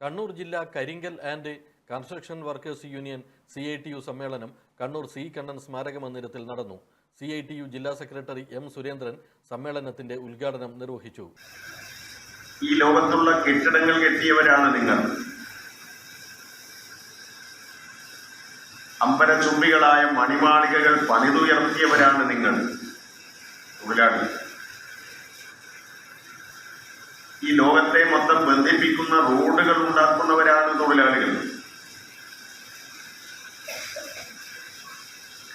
കണ്ണൂർ ജില്ലാ കരിങ്കൽ and construction workers union CITU സമ്മേളനം കണ്ണൂർ സി കണ്ണൻ സ്മാരക മന്ദിരത്തിൽ നടന്നു. CITU ജില്ലാ സെക്രട്ടറി M. സുരേന്ദ്രൻ സമ്മേളനത്തിന്റെ ഉദ്ഘാടനം നിർവഹിച്ചു. ഈ ലോകത്തുള്ള കെട്ടിടങ്ങൾ കെട്ടിയവരാണ് നിങ്ങൾ. അമ്പരചുംബികളായ മണിമാളികകൾ പണിതുയർത്തിയവരാണ് നിങ്ങൾ തൊഴിലാളി. ഈ ലോകത്തെ മൊത്തം ബന്ധിപ്പിക്കുന്ന റോഡുകൾ ഉണ്ടാക്കുന്നവരാണ് തൊഴിലാളികൾ.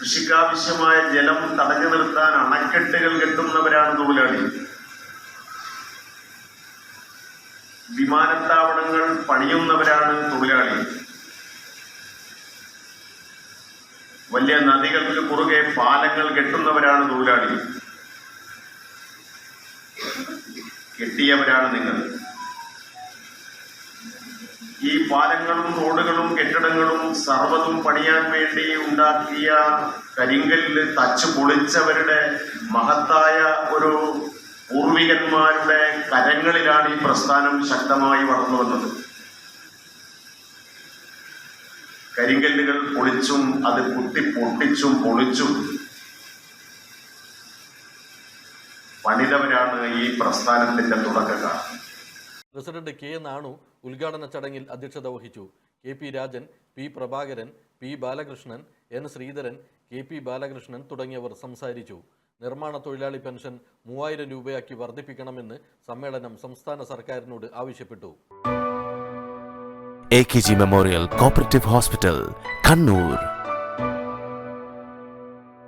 കൃഷിക്കാവശ്യമായ ജലം തടഞ്ഞു നിർത്താൻ അണക്കെട്ടുകൾ കെട്ടുന്നവരാണ് തൊഴിലാളി. വിമാനത്താവളങ്ങൾ പണിയുന്നവരാണ് തൊഴിലാളി. വലിയ നദികൾക്ക് കുറുകെ പാലങ്ങൾ കെട്ടുന്നവരാണ് തൊഴിലാളി. കെട്ടിയവരാണ് നിങ്ങൾ. ഈ പാലങ്ങളും റോഡുകളും കെട്ടിടങ്ങളും സർവ്വതും പണിയാൻ വേണ്ടി ഉണ്ടാക്കിയ കരിങ്കല്ല് തച്ചു പൊളിച്ചവരുടെ മഹത്തായ ഒരു പൂർവികന്മാരുടെ കരങ്ങളിലാണ് ഈ പ്രസ്ഥാനം ശക്തമായി വളർന്നു വന്നത്. കരിങ്കല്ലുകൾ പൊളിച്ചും അത് പൊട്ടിച്ചും പൊളിച്ചും പണിതവരാണ് ഈ പ്രസ്ഥാനത്തിന്റെ തുടക്കക്കാർ. President K. നാണു ഉദ്ഘാടന ചടങ്ങിൽ അധ്യക്ഷത വഹിച്ചു. KP Rajan, P. Prabhakaran, P. Balakrishnan, N. Sreedharan, KP Balakrishnan തുടങ്ങിയവർ സംസാരിച്ചു. നിർമ്മാണ തൊഴിലാളി പെൻഷൻ 3000 രൂപയാക്കി വർദ്ധിപ്പിക്കണമെന്ന് സമ്മേളനം സംസ്ഥാന സർക്കാരിനോട് ആവശ്യപ്പെട്ടു. AKG memorial cooperative hospital, Kannur.